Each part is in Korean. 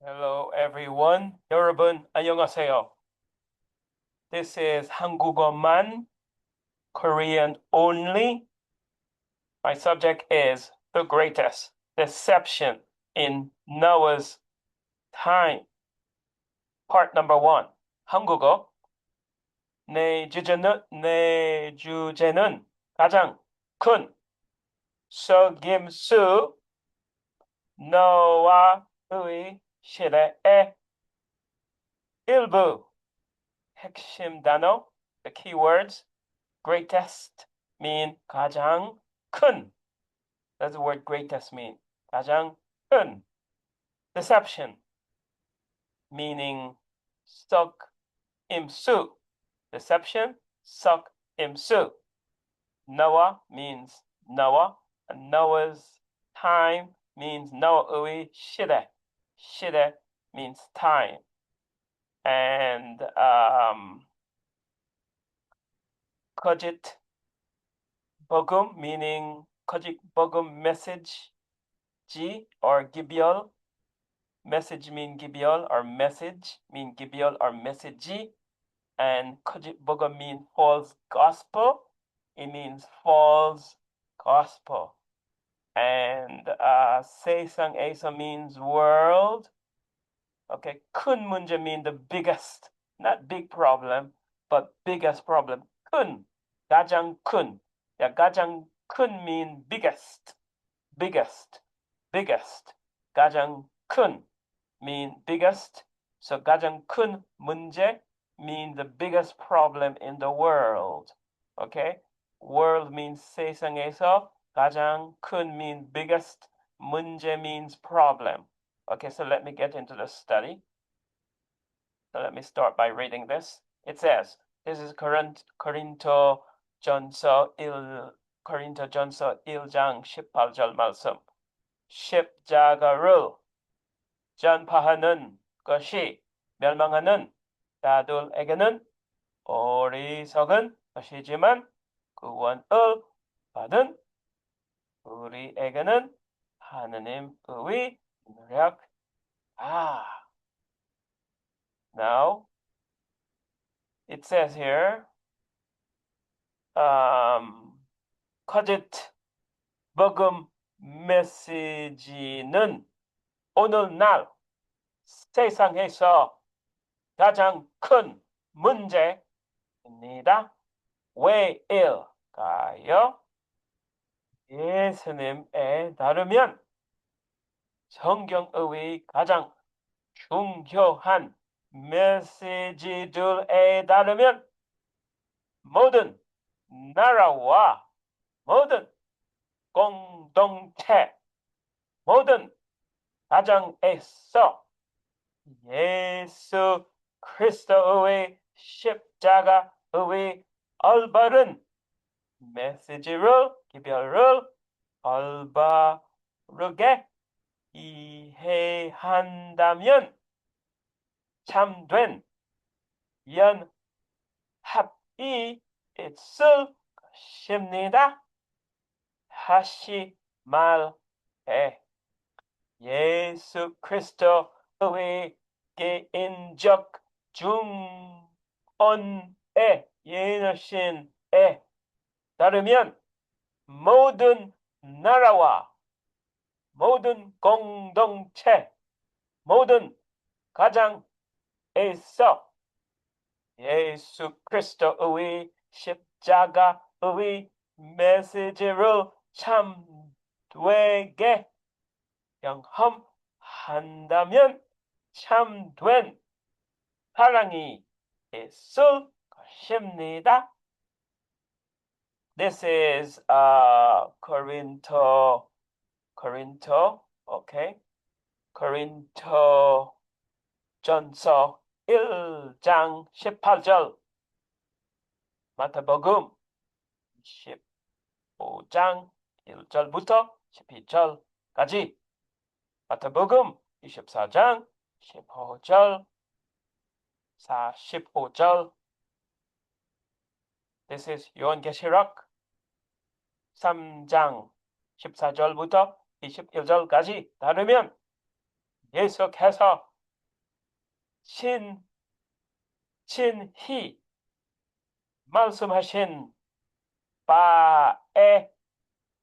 Hello everyone. 여러분 안녕하세요. This is 한국어만, Korean only. My subject is the greatest deception in Noah's time. Part number 1. 한국어. 내 주제는 가장 큰 속임수 노아의 시대의 일부 핵심 단어, the keywords. Greatest mean 가장 큰. That's the word greatest mean. 가장 큰. Deception meaning 썩 임수. Deception, 썩 임수. Noah means Noah. And Noah's time means Noah의 시대. 시대 means time. And 거짓 복음 meaning 거짓 복음 message G or 기별. Message mean 기별 or message mean 기별 or message. And 거짓 복음 mean false gospel. It means false gospel. And 세상에서 means world. Okay, 큰 문제 mean the biggest, not big problem, but biggest problem. 큰, 가장 큰. Yeah, 가장 큰 mean biggest, biggest, biggest. 가장 큰 mean biggest. So 가장 큰 문제 mean the biggest problem in the world. Okay, world means 세상에서, 가장 큰 mean biggest, 문제 means problem. Okay, so let me get into the study. So let me start by reading this. It says, this is Corinto 전서 1장 18절 말씀. 십자가를 전파하는 것이 멸망하는 자들에게는 어리석은 것이지만 구원을 받은 우리에게는 하느님의 능력. Now, it says here, 거짓 복음 메시지는 오늘날 세상에서 가장 큰 문제입니다. 왜일까요? 예수님에 따르면 성경의 가장 중요한 메시지들에 따르면 모든 나라와 모든 공동체, 모든 가정에서 예수 그리스도의 십자가의 올바른 메시지를, 기별을 올바르게 이해한다면 참된 연합이 있을 것입니다. 다시 말해 예수 그리스도의 개인적 중언에 예너신에 따르면 모든 나라와 모든 공동체, 모든 가정에서 예수 그리스도의 십자가의 메시지를 참되게 경험한다면 참된 사랑이 있을 것입니다. This is Corinto, okay? Corinto 전서 1장 18절, 마태복음 25장 1절부터 12절까지, 마태복음 24장 15절, 45절. This is 요한계시록 3장 14절부터 21절까지 따르면 예수께서 친히 말씀하신 바에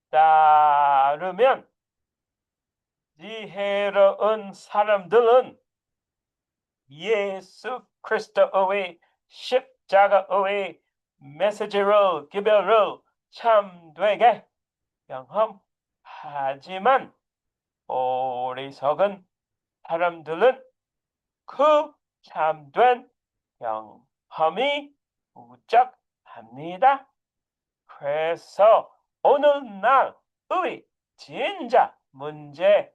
따르면 지혜로운 사람들은 예수 그리스도의 십자가의 메시지를 기별을 참되게 경험하지만 어리석은 사람들은 그 참된 경험이 부족합니다. 그래서 오늘날의 진짜 문제는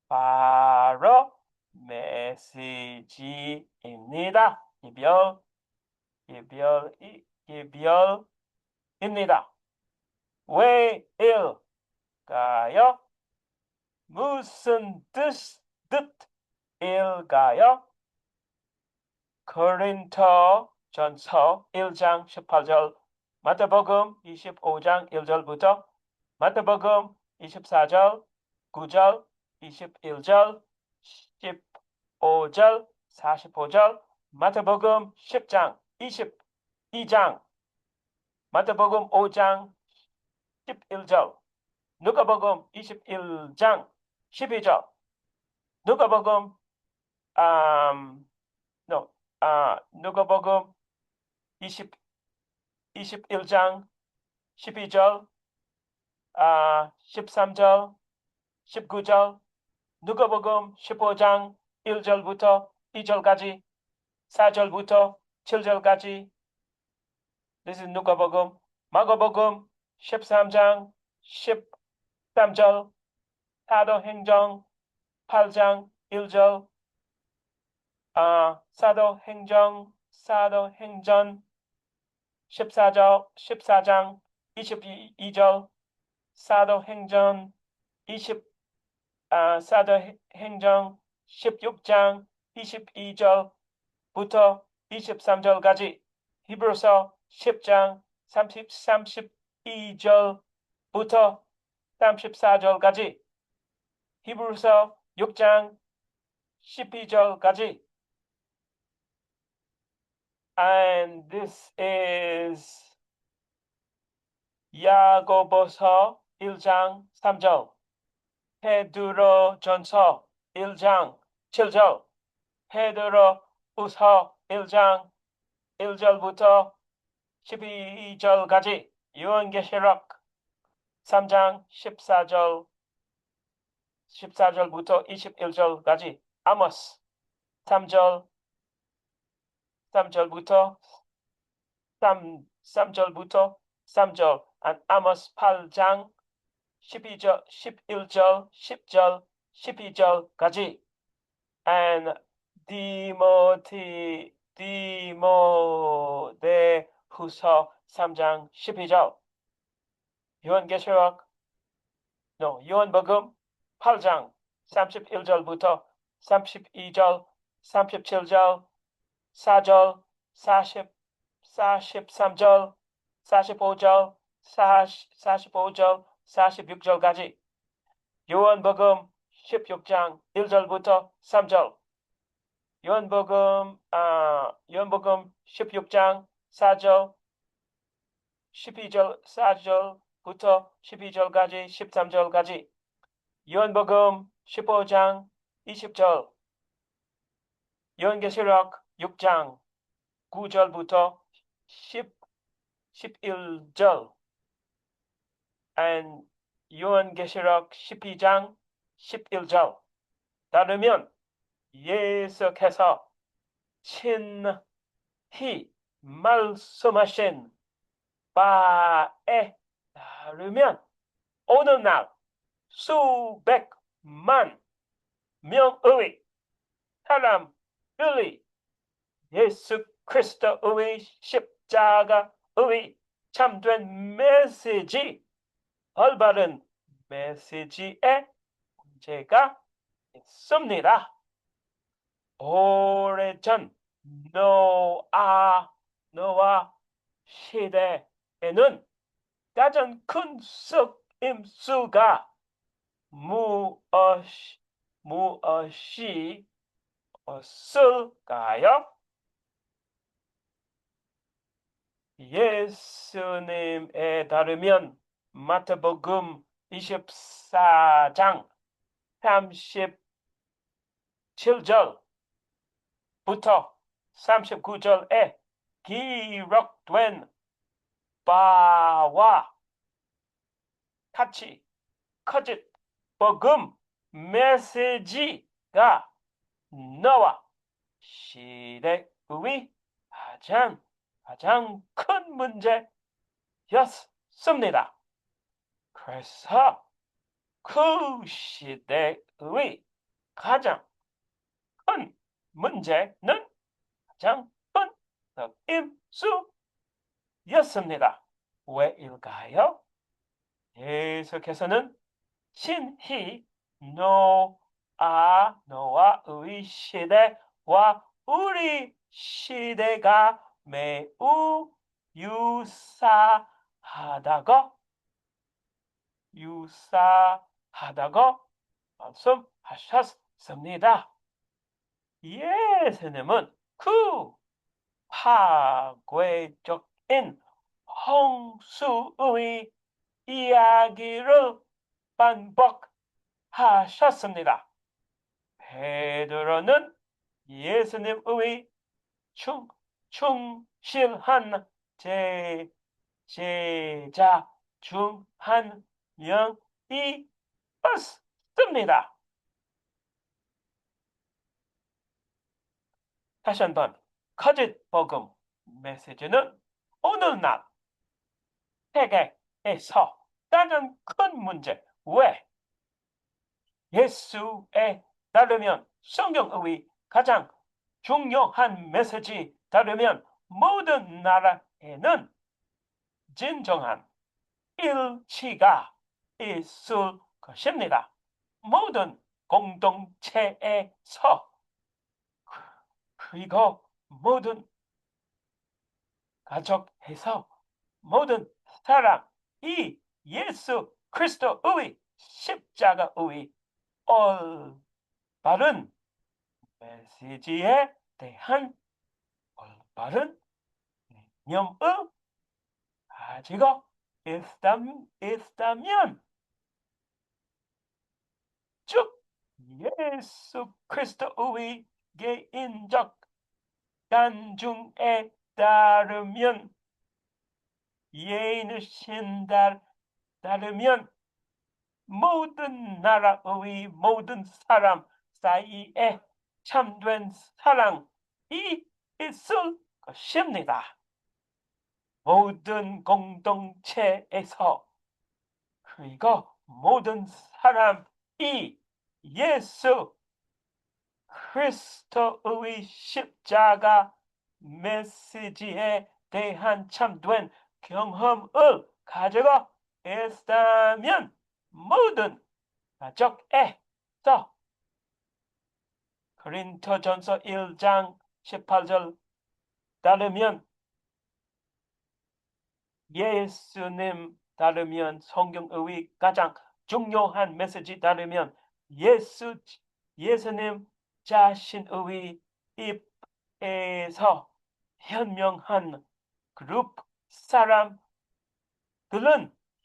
바로 메시지입니다. 기별입니다. 왜일까요? 무슨 뜻일까요? 고린토전서 1장 18절, 마태복음 25장 1절부터 마태복음 24절 9절 21절 15절 45절 마태복음 10장 22장 마태복음 5장 11절 누가복음 21장 12절 누가복음 누가복음 21장 12절 13절 19절 누가복음 15장 1절부터 2절까지 4절부터 7절까지 This is 누가복음. 마가복음 13장 13절 사도행전 8장 1절 사도행전 14장 22절 사도행전 16장 22절부터 23절까지 히브리서 10장 32절부터 34절까지 히브리서 6장 12절까지 And this is 야고보서 1장 3절 베드로전서 1장 7절 베드로후서 1장 1절부터 12절까지 요한계시록 3장 14절부터 21절까지 아모스 3절부터 3절 아모스 8장 12절 11절 10절 12절까지 and 디모데후서 3장 12절 요한복음 8장 31절부터 32절 37절 4절 43절 45절 46절까지 요한복음 16장 1절부터 3절 요한복음 16장 4절 4절부터 12절까지 13절까지 요한복음 15장 20절 요한계시록 6장 9절부터 11절 and 요한계시록 12장 11절 따르면 예수께서 친히 말씀하신 바에 따르면 오늘날 수백만 명의 사람들이 예수 그리스도의 십자가의 참된 메시지 올바른 메시지에 문제가 있습니다. 오래전 노아 시대에는 가장 큰 속임수가 무엇이 없을까요? 예수님에 따르면 마태복음 24장 37절부터 39절에 기록된 바와 같이 거짓 복음 메시지가 너와 시대의 가장 큰 문제였습니다. 그래서 그 시대의 가장 큰 문제는 가장 큰 임수였습니다. 왜일까요? 계속해서는 신히 노아의 시대와 우리 시대가 매우 유사하다고 말씀하셨습니다. 예수님은 그 파괴적인 홍수의 이야기를 반복하셨습니다. 베드로는 예수님의 충실한 제자 중 한 명이었습니다. 다시 한번 거짓 복음 메시지는 오늘날 세계에서 가장 큰 문제, 왜 예수에 따르면 성경의 가장 중요한 메시지 따르면 모든 나라에는 진정한 일치가 있을 것입니다. 모든 공동체에서 그리고 모든 가족에서 모든 사람이 예수 그리스도의 십자가의 올바른 메시지에 대한 올바른 개념을 가지고 있다면 즉 예수 그리스도의 개인적 간증에 따르면 예인신 따르면 모든 나라의 모든 사람 사이에 참된 사랑이 있을 것입니다. 모든 공동체에서 그리고 모든 사람이 예수 그리스도의 십자가 메시지에 대한 참된 경험을 가지고 있다면 모든 가족에서 고린토전서 1장 18절 따르면 예수님 따르면 성경의 가장 중요한 메시지 따르면 예수님 자신의 입에서 현명한 그룹 사람들은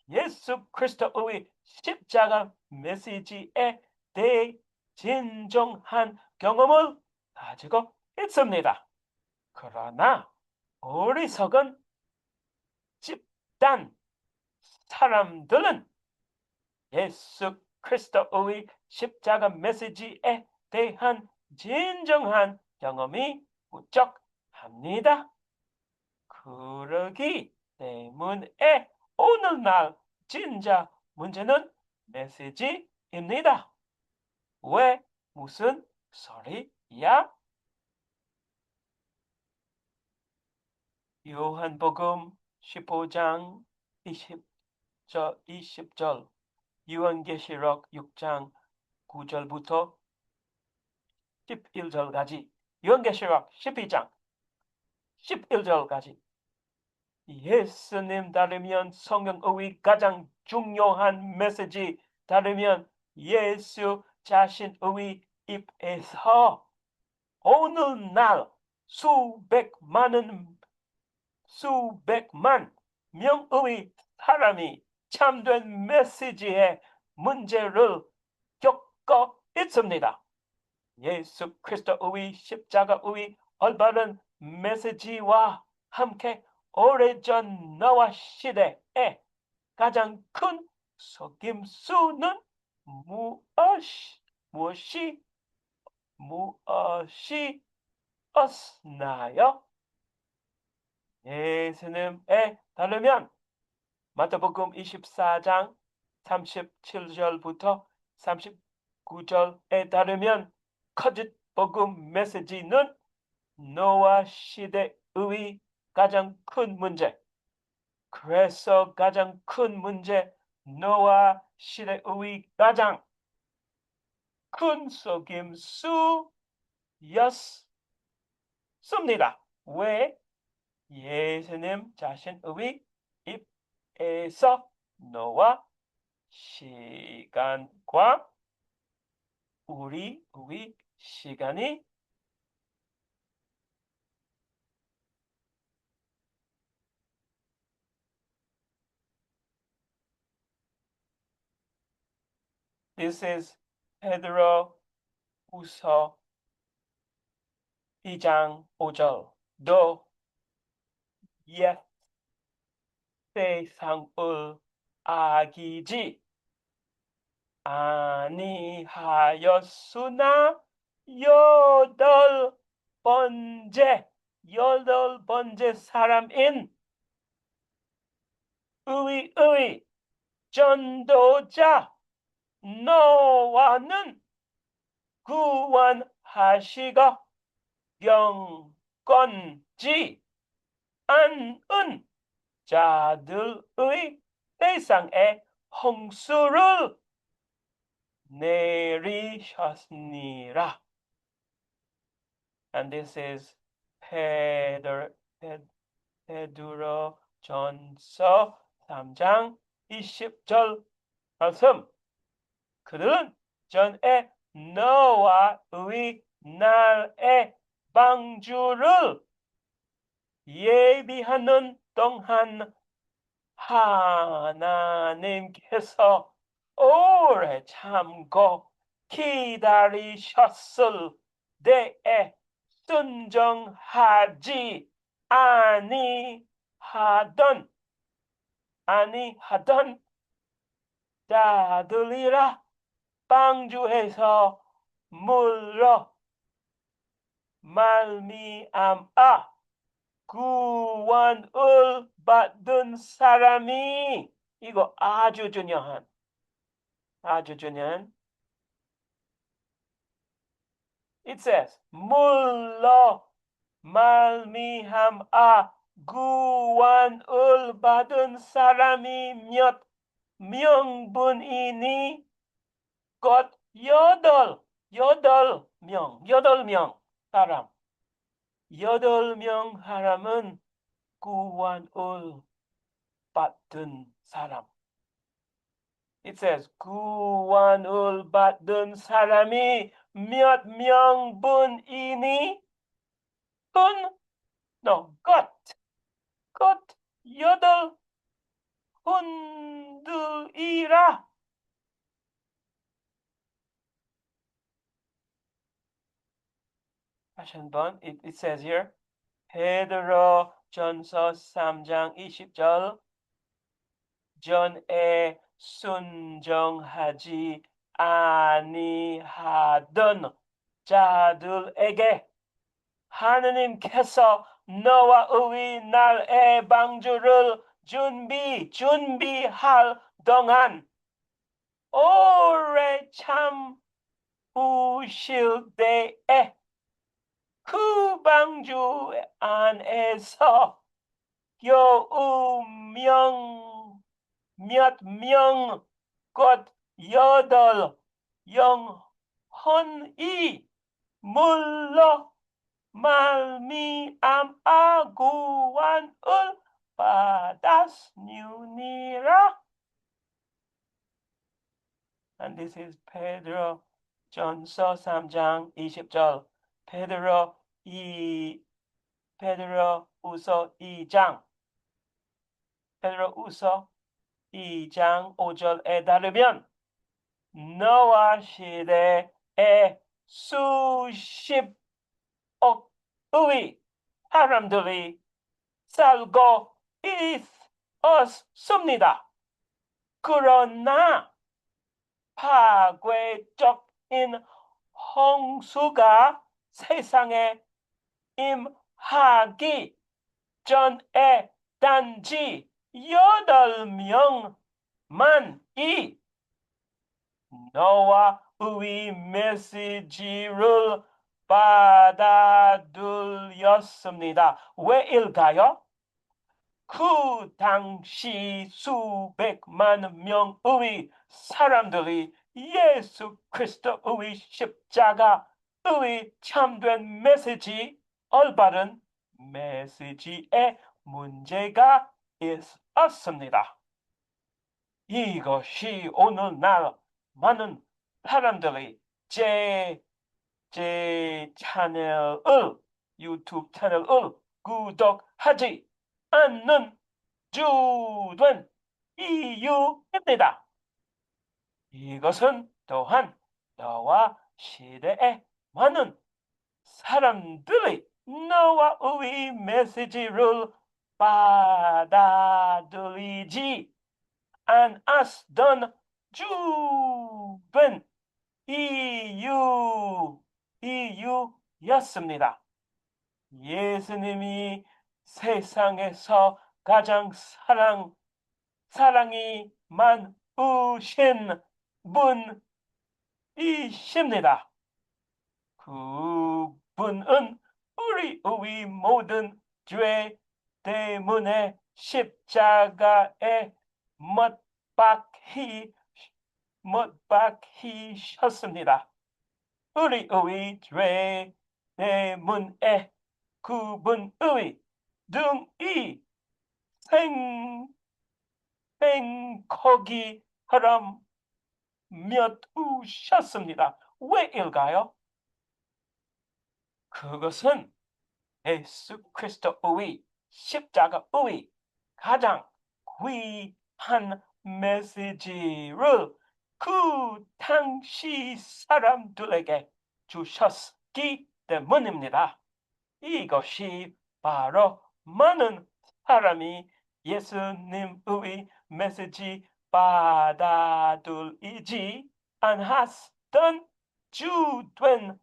예수 그리스도의 십자가 메시지에 대해 진정한 경험을 가지고 있습니다. 그러나 어리석은 집단 사람들은 예수 그리스도의 십자가 메시지에 대한 진정한 경험이 부족합니다. 그러기 때문에 오늘날 진짜 문제는 메시지입니다. 왜 무슨 소리야? 요한복음 15장 20절 요한계시록 6장 9절부터 11절까지 요한계시록 12장 11절까지 예수님 따르면 성경의 가장 중요한 메시지 따르면 예수 자신의 입에서 오늘날 수백만 명의 사람이 참된 메시지의 문제를 겪고 있습니다. 예수 그리스도의 십자가의 올바른 메시지와 함께 오래전 노아 시대에 가장 큰 속임수는 무엇이었나요? 예수님에 따르면 마태복음 24장 37절부터 39절에 따르면 거짓 복음 메시지는 노아 시대의 가장 큰 문제. 그래서 가장 큰 문제, 노아 시대의 가장 큰 속임수였습니다. 왜? 예수님 자신의 입에서 노아 시간과 우리의 시간이 This is 베드로후서 2장 5절. 너 옛 세상을 아기지 아니하였으나 여덟 번째 사람인 의의 전도자 노아는 구원하시고 경건지 않은 자들의 세상에 홍수를 내리셨느니라. And this is 베드로전서 3장 20절 말씀. 그들은 전에 노아의 날의 방주를 예비하는 동안 하나님께서 오래 참고 기다리셨을 때에 순종하지 아니하던 자들이라 방주에서 물로 말미암아 구원을 받은 사람이 이거 아주 중요한 It says 물로 말미암아 구원을 받은 사람이 몇 명분이니 곧 여덟 사람. 8명 사람은 구원을 받은 사람. It says 구원을 받은 사람이 몇 명분이니 곧 8분들이라. 다시 한번 it says here 베드로전서 3장 20절 전에 순종하지 아니하던 자들에게 하느님께서 노아의 날의 방주를 준비할 동안 오래 참으실 때에 그 방주 안에서 몇 명, 곧 8 영혼이 물로 말미암아 구원을 받았느니라. And this is 베드로전서 3장 20절. 베드로후서 2장 5절에 따르면 노아 시대에 수십억의 사람들이 살고 있었습니다. 그러나 파괴적인 홍수가 세상에 임하기 전에 단지 8명만이 노아의 메시지를 받아들였습니다. 왜일까요? 그 당시 수백만 명의 사람들이 예수 그리스도의 십자가의 참된 메시지, 올바른 메시지에 문제가 있었습니다. 이것이 오늘날 많은 사람들이 제 채널을, 유튜브 채널을 구독하지 않는 주된 이유입니다. 이것은 또한 노아 시대에 많은 사람들이 노아의 메시지를 받아들이지 않았던 주된 이유였습니다. 예수님이 세상에서 가장 사랑이 많으신 분이십니다. 그분은 우리의 모든 죄 때문에 십자가에 못 박히셨습니다. 우리의 죄 때문에 그분의 등이 생고기처럼 며우셨습니다. 왜일까요? 그것은 예수 그리스도의 십자가의 가장 귀한 메시지를 그 당시 사람들에게 주셨기 때문입니다. 이것이 바로 많은 사람이 예수님의 메시지 받아들이지 않았던 주된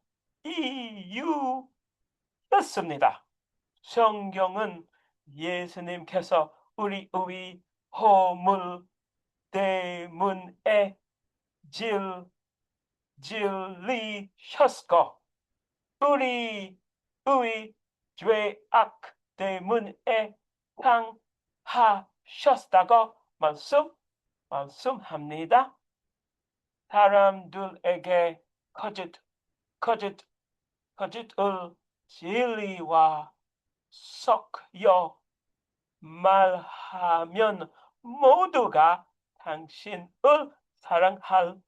이유였습니다. 성경은 예수님께서 우리의 허물 때문에 질리셨고 우리의 죄악 때문에 당하셨다고 말씀합니다. 사람들에게 거짓을 진리와 섞여 말하면 모두가 당신을 사랑할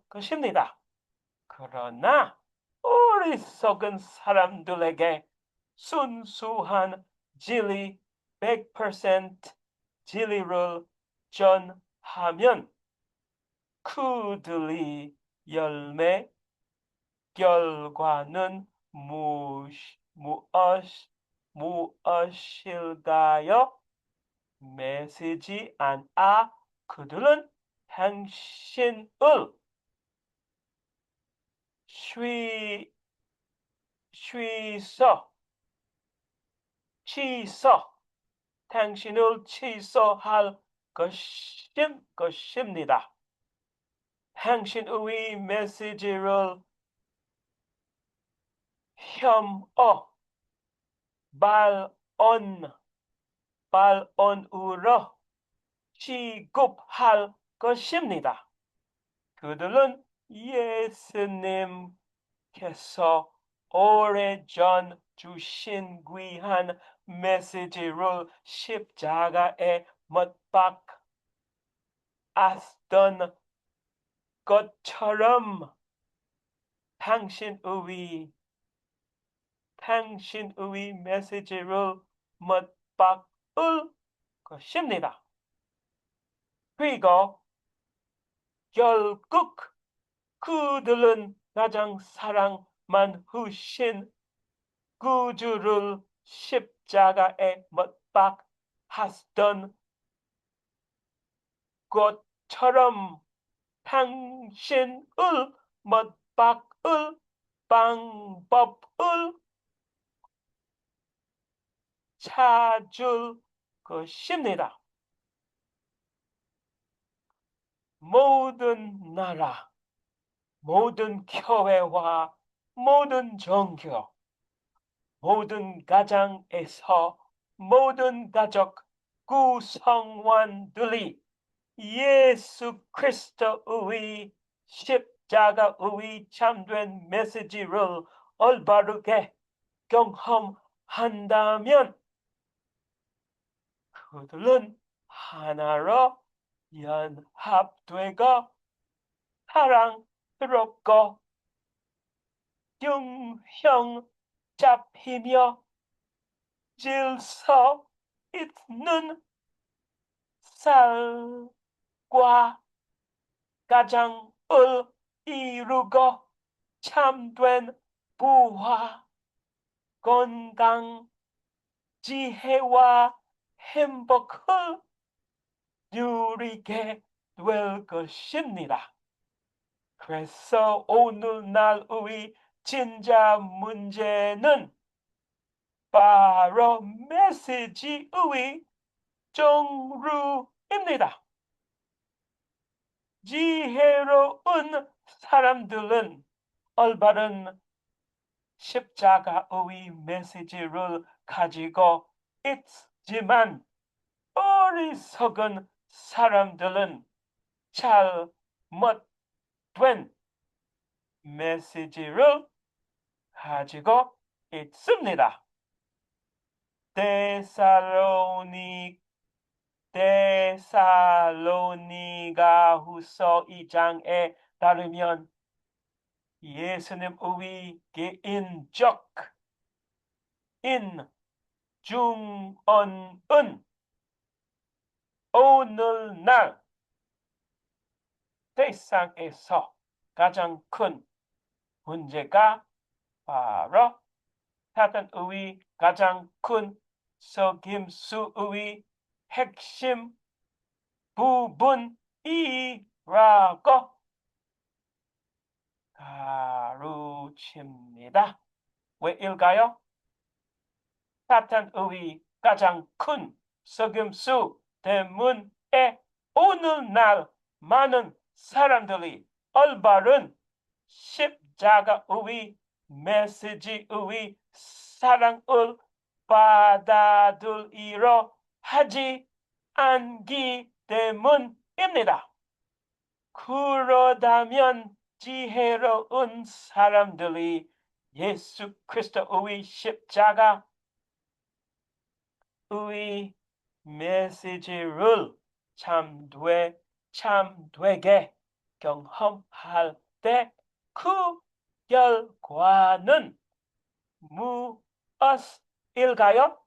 것입니다. 그러나 어리석은 사람들에게 순수한 진리 100% 진리를 전하면 그들의 열매 결과는 무엇일까요? 메시지 않아 그들은 당신을 당신을 취소할 것입니다. 당신의 메시지를 혐오, 발언으로 취급할 것입니다. 그들은 예수님께서 오래전 주신 귀한 메시지를 십자가에 못 박았던 것처럼 당신의 메시지를 못박을 것입니다. 그리고 결국 그들은 가장 사랑만 하신 구주를 십자가에 못박았던 것처럼 당신을 못박을 방법을 찾을 것입니다. 모든 나라, 모든 교회와 모든 종교, 모든 가정에서 모든 가족 구성원들이 예수 그리스도의 십자가의 참된 메시지를 올바르게 경험한다면 그들은 하나로 연합되고 사랑스럽고 균형 잡히며 질서 있는 삶과 가정을 이루고 참된 부와 건강, 지혜와 행복을 누리게 될 것입니다. 그래서 오늘날의 진짜 문제는 바로 메시지의 종류입니다. 지혜로운 사람들은 올바른 십자가의 메시지를 가지고 있지만 어리석은 사람들은 잘못된 메시지를 가지고 있습니다. 데살로니가후서 2장에 따르면 예수님의 개인적 인중언은 오늘날 세상에서 가장 큰 문제가 바로 사단의 가장 큰 속임수의 핵심 부분이라고 가르칩니다. 왜일까요? 사탄의 가장 큰 속임수 때문에 오늘날 많은 사람들이 올바른 십자가의 메시지의 사랑을 받아들이려 하지 않기 때문입니다. 그러다면 지혜로운 사람들이 예수 그리스도의 십자가의 메시지를 참되게 경험할 때 그 결과는 무엇일까요?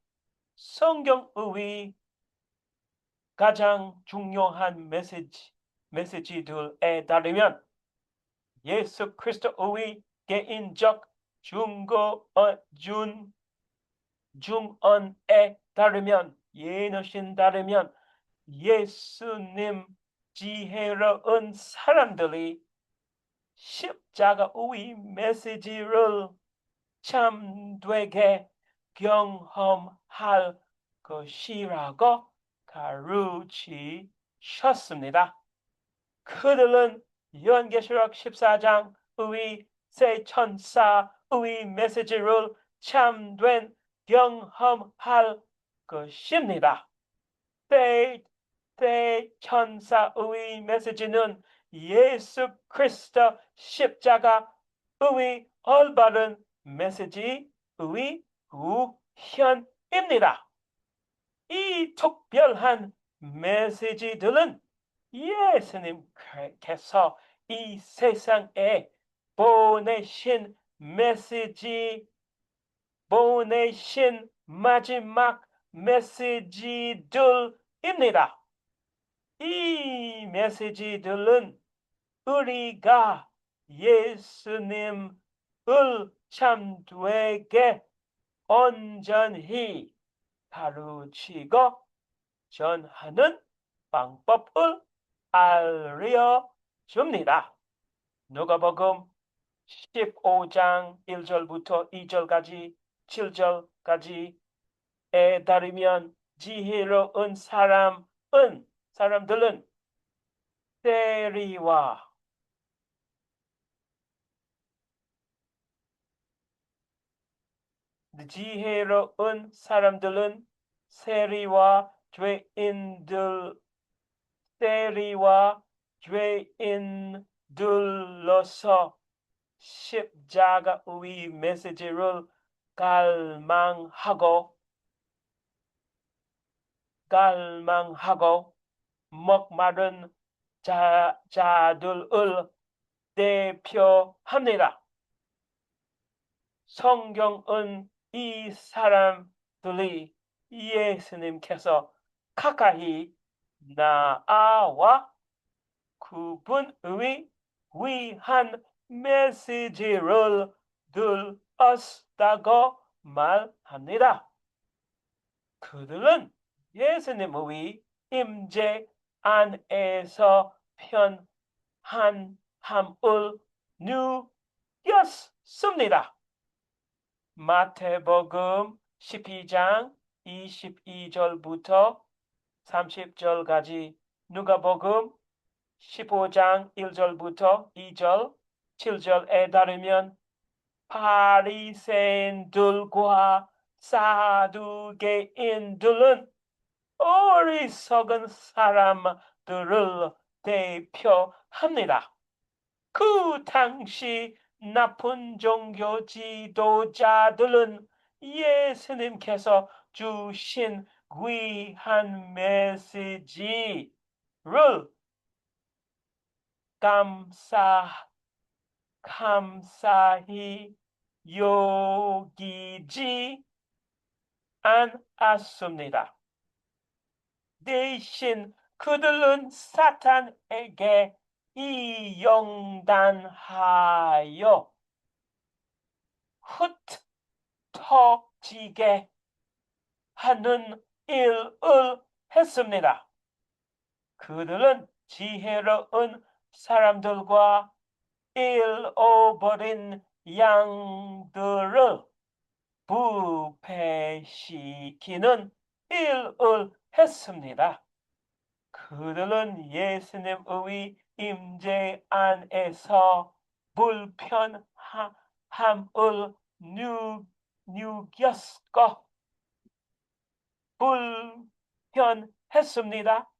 성경의 가장 중요한 메시지들에 따르면 예수 그리스도의 개인적 중언에 따르면 예너신 따르면 예수님 지혜로운 사람들이 십자가의 메시지를 참되게 경험할 것이라고 가르치셨습니다. 그들은 요한계시록 14장의 새 천사의 메시지를 참된 경험할 것입니다. 새 천사의 메시지는 예수 그리스도 십자가의 올바른 메시지의 구현입니다. 이 특별한 메시지들은 예수님께서 이 세상에 보내신 메시지, 보내신 마지막 메시지들입니다. 이 메시지들은 우리가 예수님을 참되게 온전히 가르치고 전하는 방법을 알려줍니다. 누가복음 15장 1절부터 2절까지 7절까지에 따르면 지혜로운 사람들은 세리와 지혜로운 사람들은 세리와 죄인들로서 십자가의 메시지를 갈망하고 목마른 자들을 대표합니다. 성경은 이 사람들이 예수님께서 가까이 나와 그분의 위한 메시지를 들었다고 말합니다. 그들은 예수님의 임재 안에서 편안함을 누렸습니다. 마태복음 12장 22절부터 30절까지, 누가복음 15장 1절부터 2절, 7절에 따르면 바리새인들과 사두개인들은 어리석은 사람들을 대표합니다. 그 당시 나쁜 종교 지도자들은 예수님께서 주신 귀한 메시지를 감사히 여기지 않았습니다. 대신 그들은 사탄에게 이용당하여 흩어지게 하는 일을 했습니다. 그들은 지혜로운 사람들과 잃어버린 양들을 부패시키는 일을 했습니다. 그들은 예수님의 임재 안에서 불편함을 누겼고 불편했습니다.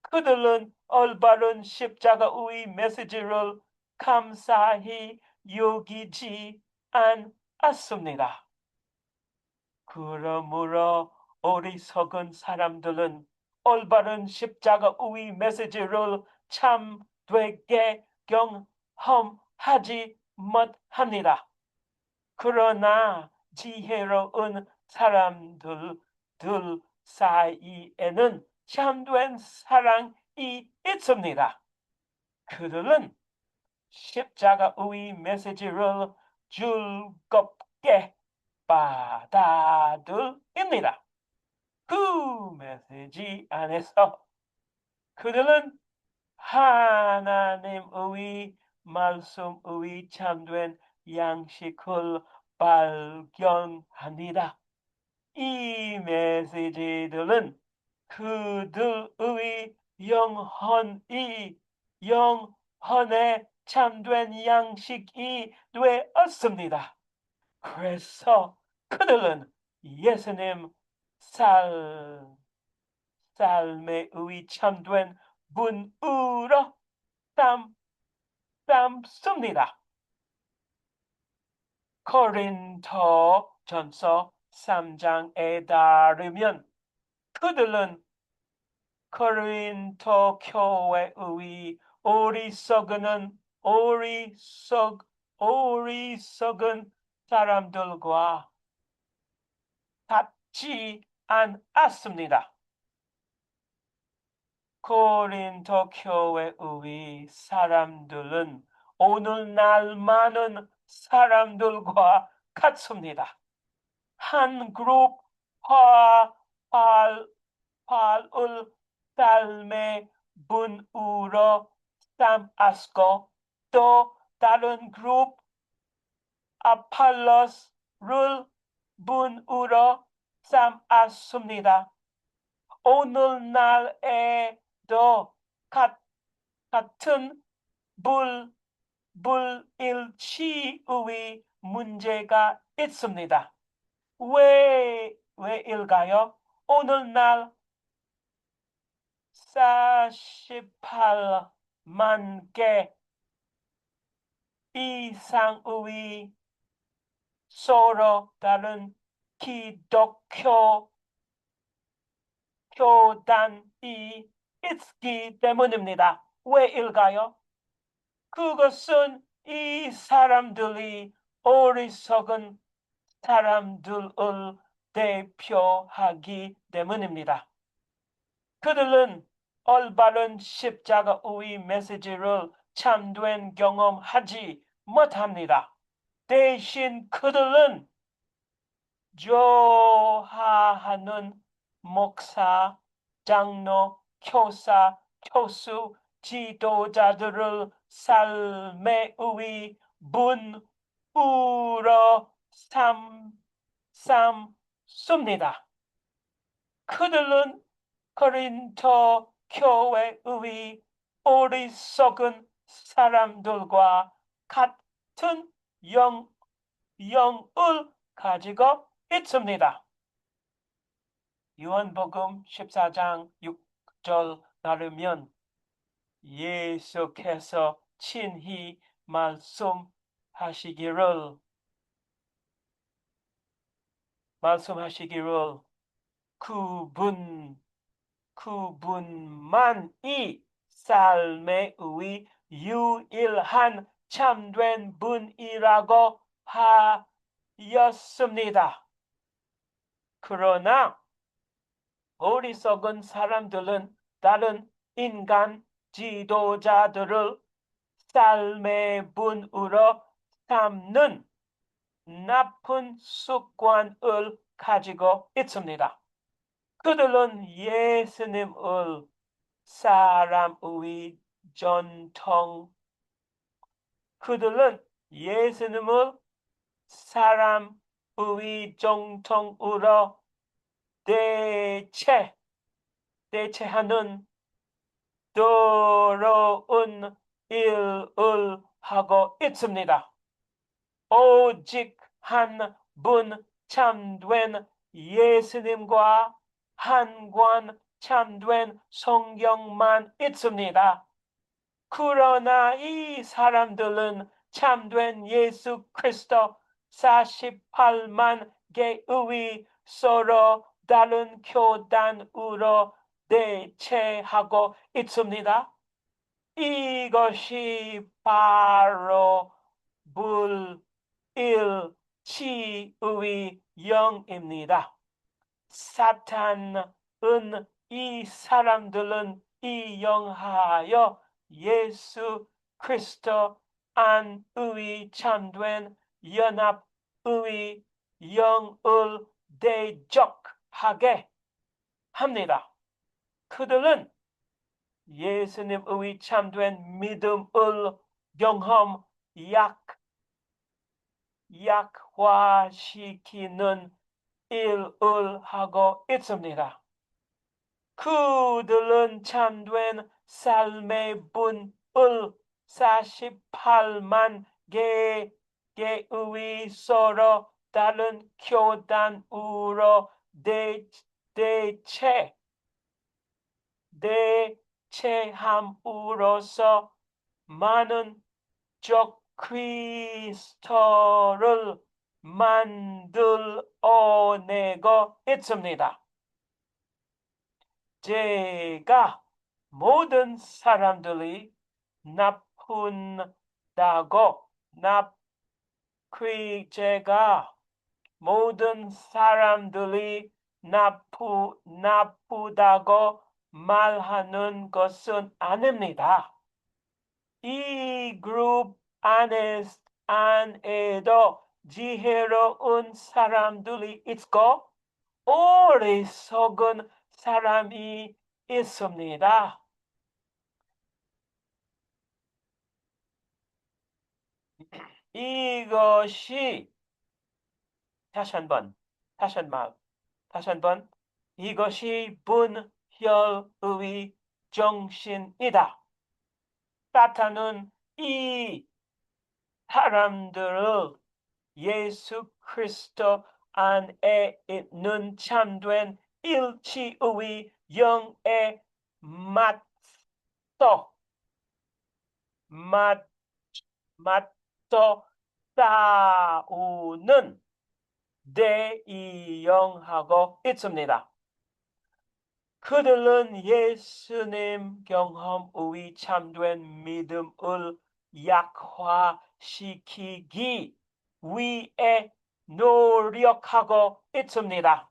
그들은 올바른 십자가의 메시지를 감사히 여기지 않았습니다. 그러므로 어리석은 사람들은 올바른 십자가의 메시지를 참되게 경험하지 못합니다. 그러나 지혜로운 사람들 사이에는 참된 사랑이 있습니다. 그들은 십자가의 메시지를 즐겁게 받아들입니다. 그 메시지 안에서 그들은 하나님의 말씀의 참된 양식을 발견합니다. 이 메시지들은 그들의 영혼의 참된 양식이 되었습니다. 그래서 그들은 예수님 삶의 참된 분으로 삼습니다. 고린도전서 3장에 따르면 그들은 고린도 교회의 어리석은 어리석은 사람들과 같지 않았습니다. 고린도 교회의 사람들은 오늘날 많은 사람들과 같습니다. 한 그룹 바울을 삶의 분으로 삼았고 또 다른 그룹 아폴로스를 분으로 삼았습니다. 오늘날에도 같은 불일치의 문제가 있습니다. 왜일까요? 오늘날 48만 개 이상의 서로 다른 기독교 교단이 있기 때문입니다. 왜일까요? 그것은 이 사람들이 어리석은 사람들을 대표하기 때문입니다. 그들은 올바른 십자가의 메시지를 참된 경험하지 못합니다. 대신 그들은 좋아하는 목사, 장로, 교사, 교수, 지도자들을 삶의 분으로 삼습니다. 그들은 고린도 교회의 어리석은 사람들과 같은 영을 가지고 있습니다. 요한복음 14장 6절 따르면 예수께서 친히 말씀하시기를 그분만이 삶의 유일한 참된 분이라고 하였습니다. 그러나 어리석은 사람들은 다른 인간 지도자들을 삶의 분으로 삼는 나쁜 습관을 가지고 있습니다. 그들은 예수님을 사람의 정통으로 대체하는 더러운 일을 하고 있습니다. 오직 한 분 참된 예수님과 한 권 참된 성경만 있습니다. 그러나 이 사람들은 참된 예수 그리스도 48만 개의 서로 다른 교단으로 대체하고 있습니다. 이것이 바로 불일치의 영입니다. 사탄은 이 사람들은 이용하여 예수 그리스도 안의 참된 연합의 영을 대적하게 합니다. 그들은 예수님의 참된 믿음을 경험 약화시키는 일을 하고 있습니다. 그들은 참된 삶의 분을 48만 개의 서로 다른 교단으로 대체함으로써 많은 적 그리스도를 만들어내고 있습니다. 제가 모든 사람들이 나쁜 나쁘다고 제가 모든 사람들이 나쁘다고 말하는 것은 아닙니다. 이 그룹 안에도 지혜로운 사람들이 있고 어리석은 사람이 있습니다. 이것이 다시 한번 이것이 분열의 정신이다. 사탄은 이 사람들을 예수 그리스도 안에 있는 참된 일치의 영에 맞서 싸우는 대이용하고 있습니다. 그들은 예수님 경험의 참된 믿음을 약화시키기 위해 노력하고 있습니다.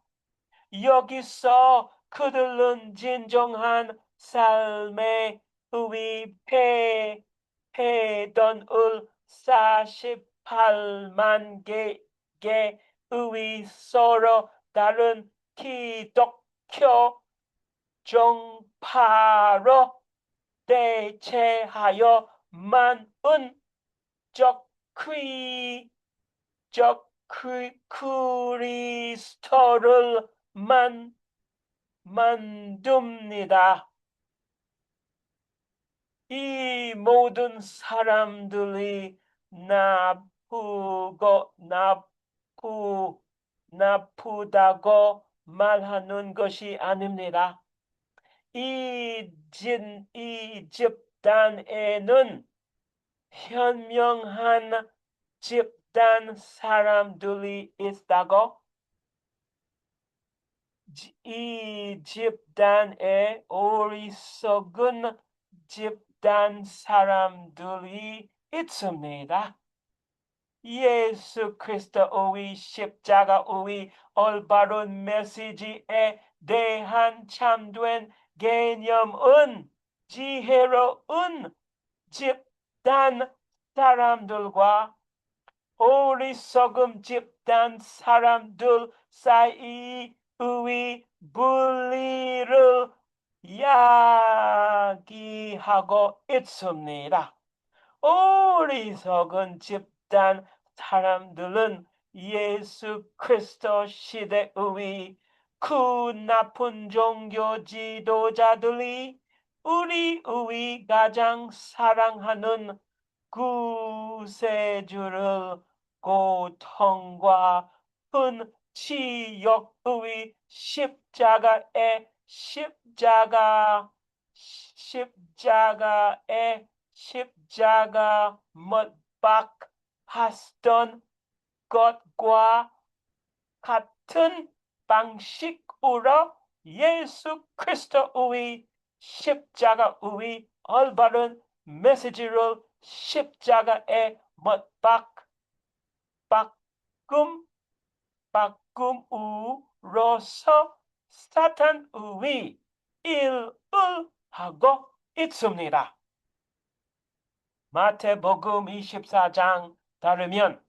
여기서 그들은 진정한 삶의 회돈을 48만 개의 서로 다른 기독교 종파로 대체하여 만은 그리스도를 만듭니다. 이 모든 사람들이 나쁘다고 말하는 것이 아닙니다. 이 집단에는 현명한 집단 사람들이 있다고 이 집단에 어리석은 집단 사람들이 있습니다. 예수 그리스도의 십자가의 올바른 메시지에 대한 참된 개념은 지혜로운 집단 사람들과 어리석은 집단 사람들 사이의 분리를 이야기하고 있습니다. 어리석은 집단 사람들은 예수 그리스도 시대의 그 나쁜 종교 지도자들이 우리의 가장 사랑하는 구세주를 고통과 치욕의 십자가 못박았던 것과 같은 방식으로 예수 그리스도의 십자가의 올바른 메시지를 십자가에 바꿈으로써 사탄의 일을 하고 있습니다. 마태복음 24장 따르면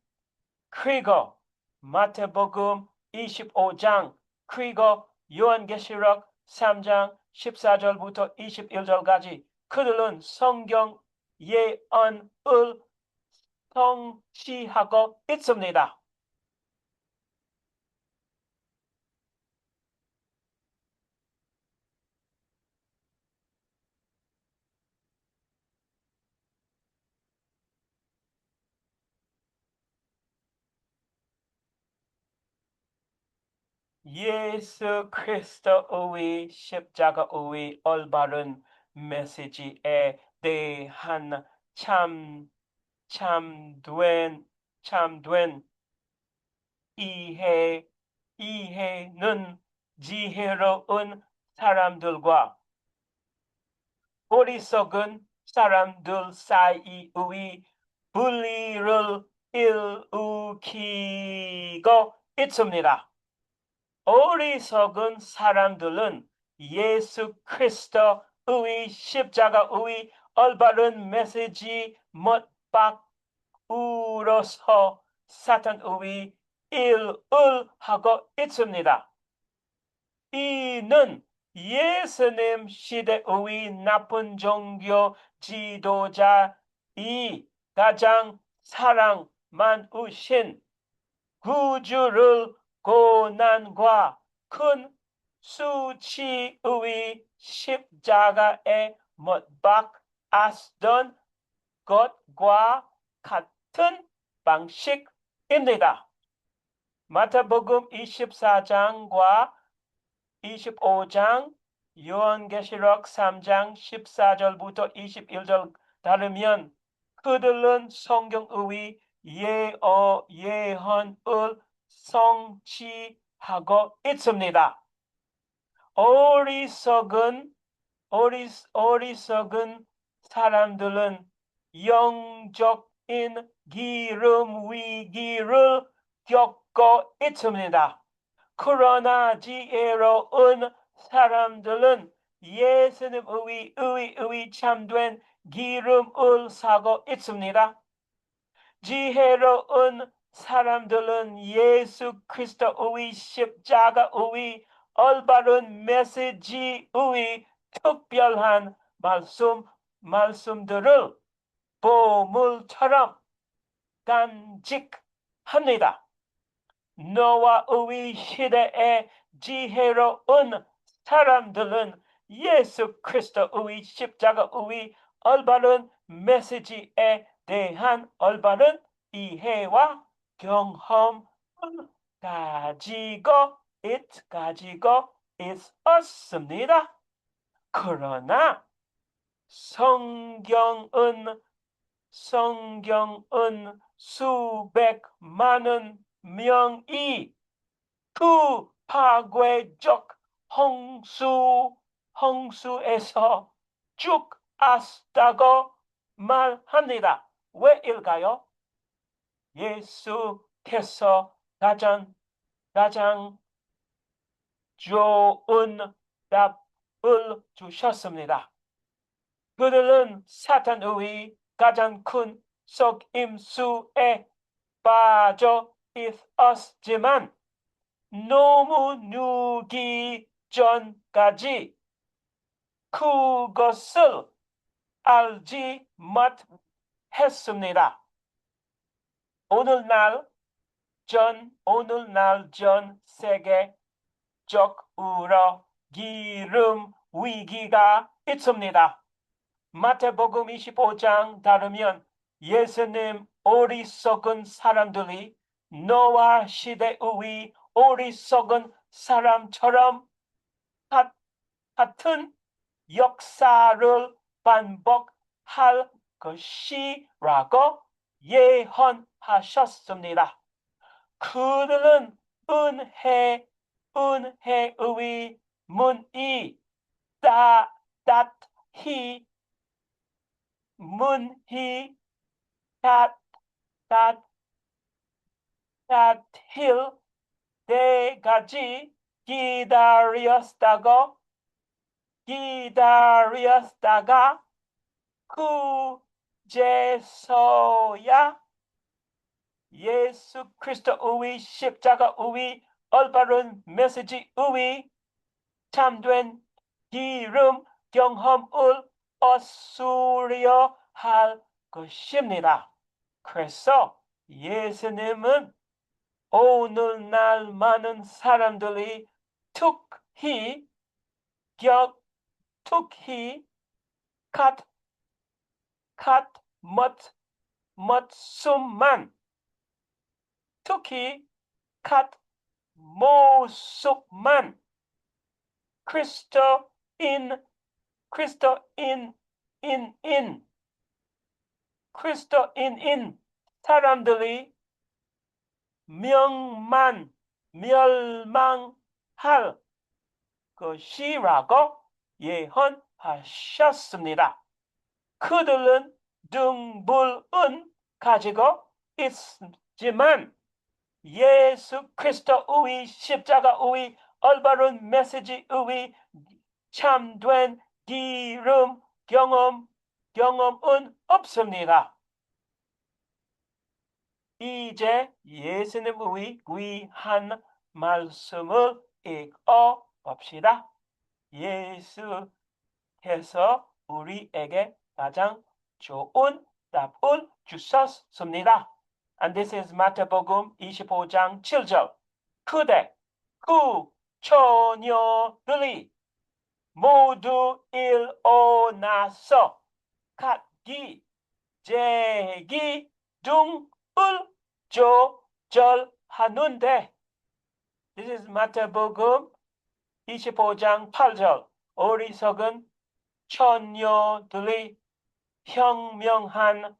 그리고 마태복음 25장 그리고 요한계시록 3장 14절부터 21절까지 그들은 성경 예언을 성취하고 있습니다. 예수 그리스도의 십자가의 올바른 메시지에 대한 참된 이해는 지혜로운 사람들과 어리석은 사람들 사이의 불의를 일으키고 있습니다. 어리석은 사람들은 예수 그리스도의 십자가의 올바른 메시지 못박으로서 사탄의 일을 하고 있습니다. 이는 예수님 시대의 나쁜 종교 지도자이 가장 사랑 많으신 구주를 고난과 큰 수치의 십자가에 못 박았던 것과 같은 방식입니다. 마태복음 24장과 25장, 요한계시록 3장 14절부터 21절 따르면 그들은 성경의 예언을 성취하고 있습니다. 어리석은 사람들은 영적인 기름 위기를 겪고 있습니다. 그러나 지혜로운 사람들은 예수님의 참된 기름을 사고 있습니다. 지혜로운 사람들은 예수 그리스도의 십자가의 올바른 메시지의 특별한 말씀들을 보물처럼 간직합니다. 노아의 시대에 지혜로운 사람들은 예수 그리스도의 십자가의 올바른 메시지에 대한 올바른 이해와 경험을 가지고 있었습니다. 그러나 성경은 수백 많은 명이 그 파괴적 홍수에서 죽었다고 말합니다. 왜일까요? 예수께서 가장 좋은 답을 주셨습니다. 그들은 사탄의 가장 큰 속임수에 빠져 있었지만 너무 늦기 전까지 그것을 알지 못했습니다. 오늘날 전 세계적으로 기름 위기가 있습니다. 마태복음 25장 따르면 예수님 어리석은 사람들이 노아 시대의 어리석은 사람처럼 같은 역사를 반복할 것이라고 예언하셨습니다. 그들은 은혜의 문이 닫힐 때까지 기다렸다가 그제서야 예수 그리스도의 십자가의 올바른 메시지의 참된 기름 경험을 얻으려 할 것입니다. 그래서 예수님은 오늘날 많은 사람들이 특히 모습만 그리스도인인 사람들이 멸망할 것이라고 예언하셨습니다. 그들은 등불은 가지고 있지만 예수 그리스도의 십자가의 올바른 메시지의 참된 기름 경험은 없습니다. 이제 예수님의 귀한 말씀을 읽어 봅시다. 예수께서 우리에게 가장 좋은 답을 주셨습니다. And this is 마태복음 25장 7절. 그대 그 처녀들이 모두 일어나서 각기 제기 등을 조절하는데 This is 마태복음 25장 8절. 어리석은 처녀들이 현명한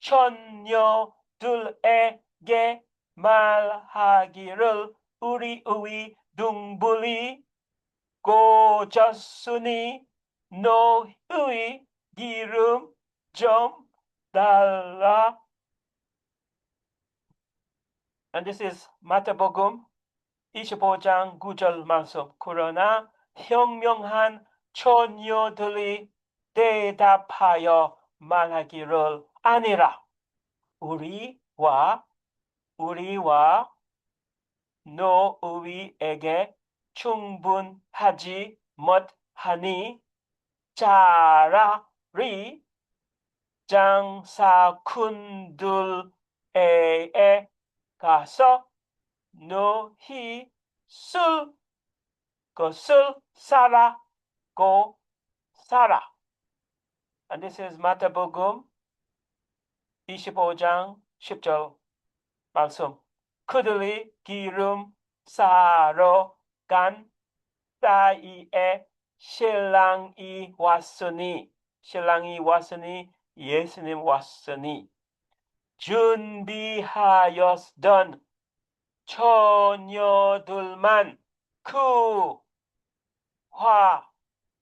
처녀들에게 말하기를 우리의 등불이 꺼졌으니 너의 기름 좀 달라. And this is 마태복음 25장 9절 말씀. 그러나 현명한 처녀들이 대답하여 말하기를 아니라 우리와 너희에게 충분하지 못하니 차라리 장사꾼들에게 가서 너희 쓸 것을 사라고 사라. And this is 마태복음 25장 10절 말씀. 그들이 기름 사러 간 사이에 신랑이 왔으니 예수님 왔으니 준비하였던 처녀들만 그와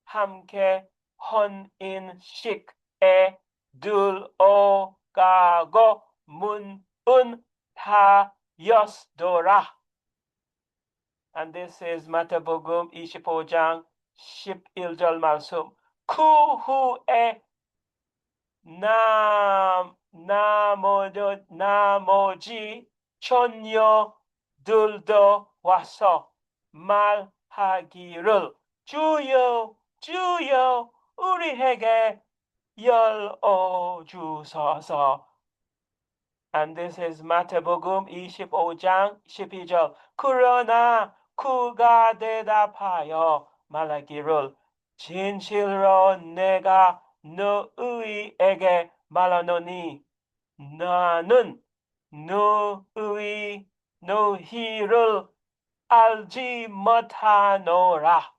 함께 혼인식에 들어가고 문은 닫혔더라. And this is 마태복음 25장 11절 말씀. 그 후에 나머지 처녀들도 와서 말하기를 주여 주여 우리에게 열어주소서. And this is 마태복음 25장 12절. 그러나 그가 대답하여 말하기를 진실로 내가 너희에게 말하노니 나는 너희를 알지 못하노라.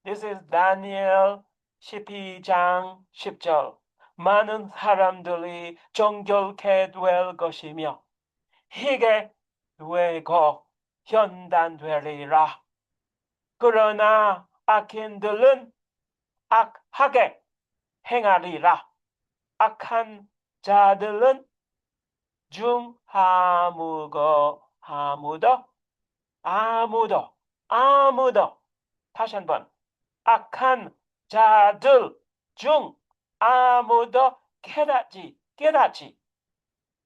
This is Daniel 12장 10절. 많은 사람들이 정결케 될 것이며 희게 되고 현단되리라. 그러나 악인들은 악하게 행하리라. 악한 자들은 중 아무도 다시 한번 악한 자들 중 아무도 깨닫지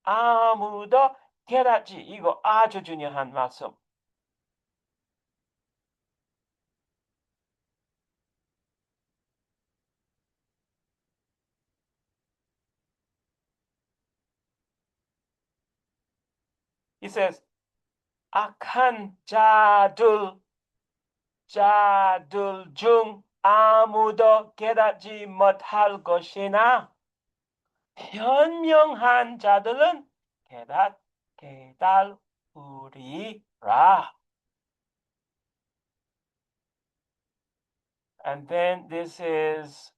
아무도 깨닫지. 이거 아주 중요한 말씀. It says 악한 자들 중 아무도 깨닫지 못할 것이나 현명한 자들은 깨달으리라. And then this is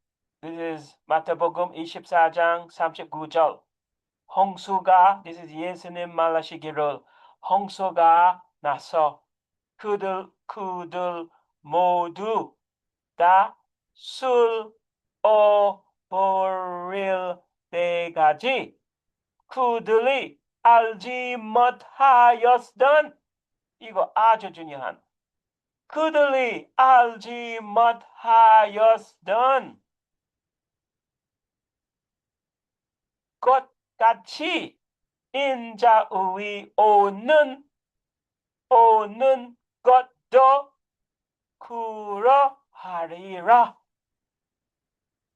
마태복음 24장 39절. 홍수가 this is 예수님 말하시기를 홍수가 나서 그들 모두 다 술 버릴 때까지 그들이 알지 못하였던 이거 아주 중요한 그들이 알지 못하였던 것 같이 인자의 오는 것도 그러하리라.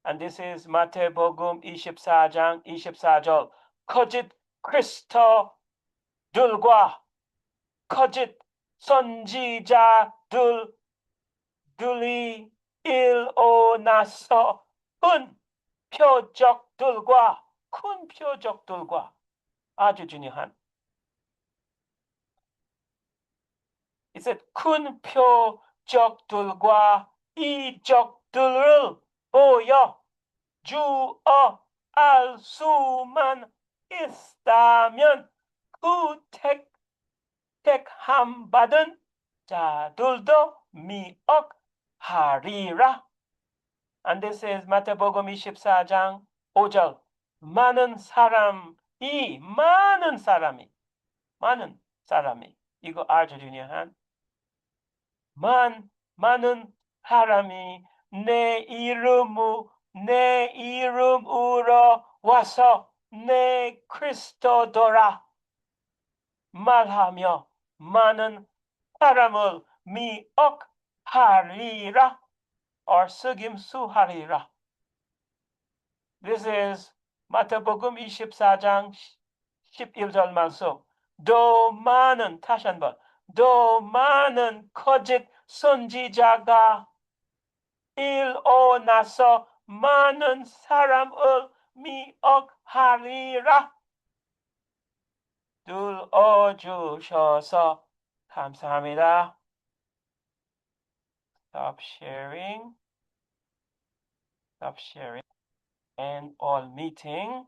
And this is 마태복음 24장 24절. 거짓 그리스도들과 거짓 선지자들이 일어나서 큰 표적들과 아주 중요한 이제 큰 표적들과 이적들을 보여 주어 알 수만 있다면 그 택함 받은 자들도 미혹하리라. And this is 마태복음 24장 5절. 많은 사람이 이거 아주 중요한 많은 사람이 내 이름으로 와서 내 그리스도더라 말하며 많은 사람을 미혹하리라 or 속임수하리라. This is 마태복음 24장 11절 말씀. 더 많은 거짓 선지자가 일어나서 많은 사람을 미혹하리라. 들어주셔서 감사합니다. Stop sharing and all meeting.